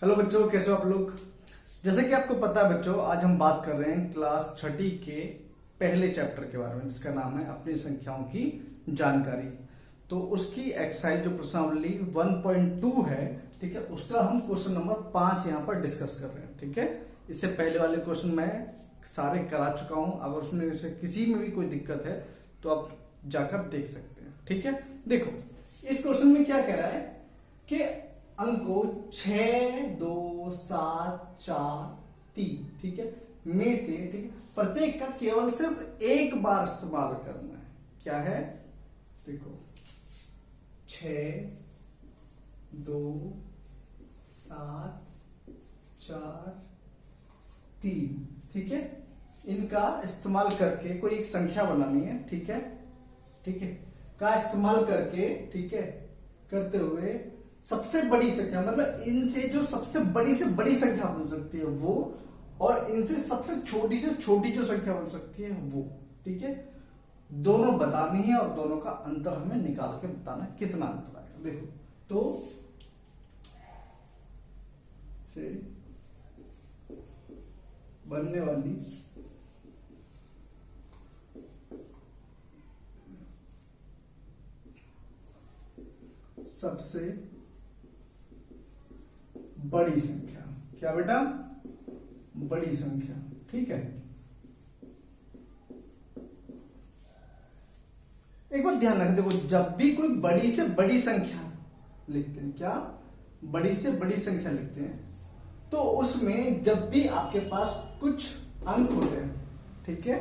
Hello बच्चों, कैसे हो आप लोग। जैसे कि आपको पता है बच्चों, आज हम बात कर रहे हैं क्लास छठी के पहले चैप्टर के बारे में, जिसका नाम है अपनी संख्याओं की जानकारी। तो उसकी एक्सरसाइज जो प्रश्नावली 1.2 है, ठीक है, उसका हम क्वेश्चन नंबर 5 यहाँ पर डिस्कस कर रहे हैं। ठीक है, इससे पहले वाले क्वेश्चन मैं सारे करा चुका हूं। अगर उसमें से किसी में भी कोई दिक्कत है तो आप जाकर देख सकते हैं। ठीक है, देखो इस क्वेश्चन में क्या कह रहा है कि अंकों 6, 2, 7, 4, 3, ठीक है, में से, ठीक है, प्रत्येक का केवल सिर्फ एक बार इस्तेमाल करना है। क्या है, देखो 6, 2, 7, 4, 3, ठीक है, इनका इस्तेमाल करके कोई एक संख्या बनानी है। ठीक है, ठीक है, का इस्तेमाल करके, ठीक है, करते हुए सबसे बड़ी संख्या, मतलब इनसे जो सबसे बड़ी से बड़ी संख्या बन सकती है वो, और इनसे सबसे छोटी से छोटी जो संख्या बन सकती है वो, ठीक है, दोनों बतानी है और दोनों का अंतर हमें निकाल के बताना है कितना अंतर आएगा। देखो तो से बनने वाली सबसे बड़ी संख्या, क्या बेटा, बड़ी संख्या। ठीक है, एक बात ध्यान रखें, देखो जब भी कोई बड़ी से बड़ी संख्या लिखते हैं, क्या बड़ी से बड़ी संख्या लिखते हैं, तो उसमें जब भी आपके पास कुछ अंक होते हैं, ठीक है,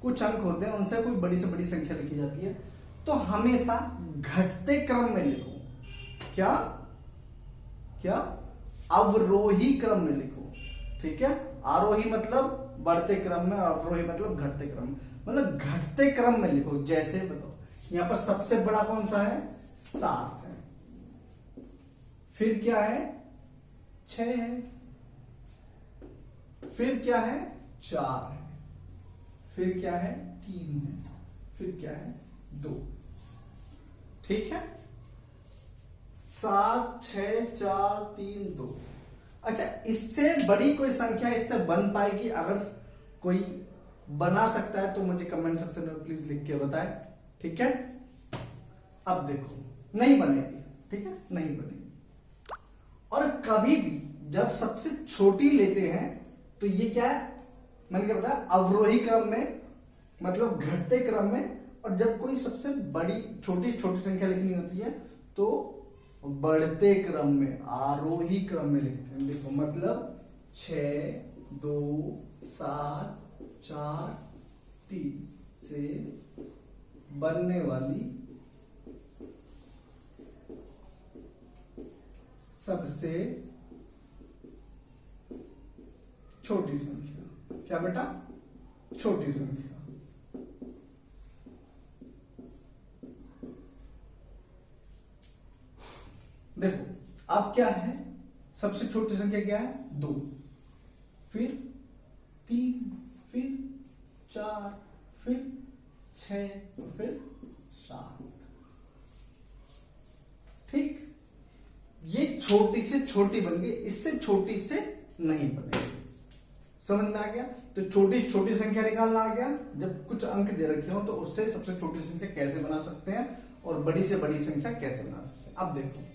कुछ अंक होते हैं, उनसे कोई बड़ी से बड़ी संख्या लिखी जाती है, तो हमेशा घटते क्रम में लिखो। क्या क्या अवरोही क्रम में लिखो। ठीक है, आरोही मतलब बढ़ते क्रम में, अवरोही मतलब घटते क्रम में, मतलब घटते क्रम में लिखो। जैसे बताओ, यहां पर सबसे बड़ा कौन सा है, 7 है, फिर क्या है, 6 है, फिर क्या है, 4 है, फिर क्या है, 3 है, फिर क्या है, 2। ठीक है, 7, 6, 4, 3, 2। अच्छा, इससे बड़ी कोई संख्या इससे बन पाएगी? अगर कोई बना सकता है तो मुझे कमेंट सेक्शन में प्लीज लिख के बताएं। ठीक है, अब देखो नहीं बनेगी। ठीक है, नहीं बनेगी। और कभी भी जब सबसे छोटी लेते हैं तो ये क्या है, मैंने क्या बताया, अवरोही क्रम में, मतलब घटते क्रम में। और जब कोई सबसे बड़ी छोटी छोटी संख्या लिखनी होती है तो बढ़ते क्रम में, आरोही क्रम में लिखते हैं। देखो मतलब 6, 2, 7, 4, 3 से बनने वाली सबसे छोटी संख्या, क्या बेटा, छोटी संख्या। देखो अब क्या है, सबसे छोटी संख्या क्या है, 2, फिर 3, फिर 4, फिर 6 और फिर 7। ठीक, ये छोटी से छोटी बन गई, इससे छोटी से नहीं बनेगी। समझ में आ गया? तो छोटी छोटी संख्या निकालना आ गया। जब कुछ अंक दे रखे हो तो उससे सबसे छोटी संख्या कैसे बना सकते हैं और बड़ी से बड़ी संख्या कैसे बना सकते हैं। अब देखो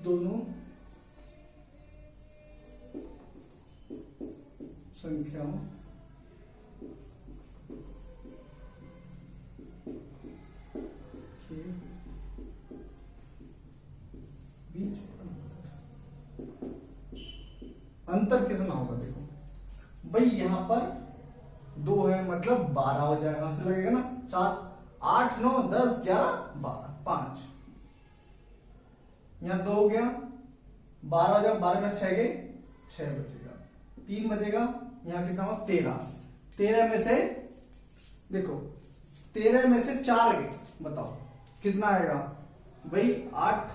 दोनों संख्याओं के बीच अंतर कितना होगा। देखो भाई, यहां पर 2 है मतलब 12 हो जाएगा, यहां से लगेगा ना 7, 8, 9, 10, 11, 12, 5, यहां 2 हो गया, 12 हो जाएगा, 12 में 6 गए, 6 बचेगा, 3 बचेगा, यहां कितना हुआ, 13, 13 में से, देखो 13 में से 4 गए, बताओ कितना आएगा भाई, 8,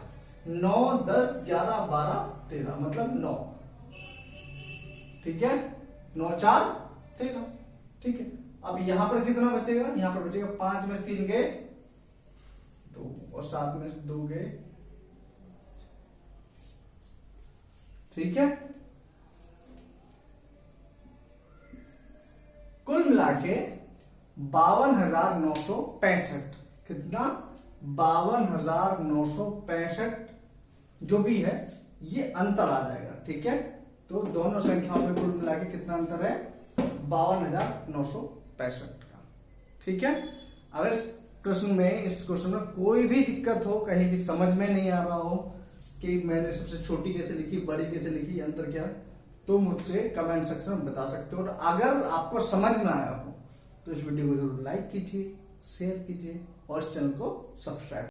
9, 10, 11, 12, 13, मतलब 9। ठीक है, 9, 4, 13। ठीक है, अब यहां पर कितना बचेगा, यहां पर बचेगा 5 में से 3 गए 2 और 7 में से 2 गए ठीक है। कुल मिला के 52,965, कितना 52,965 जो भी है ये अंतर आ जाएगा। ठीक है, तो दोनों संख्याओं में कुल मिला के कितना अंतर है, 52,965 का। ठीक है, अगर इस क्वेश्चन में कोई भी दिक्कत हो, कहीं भी समझ में नहीं आ रहा हो कि मैंने सबसे छोटी कैसे लिखी, बड़ी कैसे लिखी, अंतर क्या है, तो मुझसे कमेंट सेक्शन में बता सकते हो। और अगर आपको समझ में आया हो तो इस वीडियो को जरूर लाइक कीजिए, शेयर कीजिए और इस चैनल को सब्सक्राइब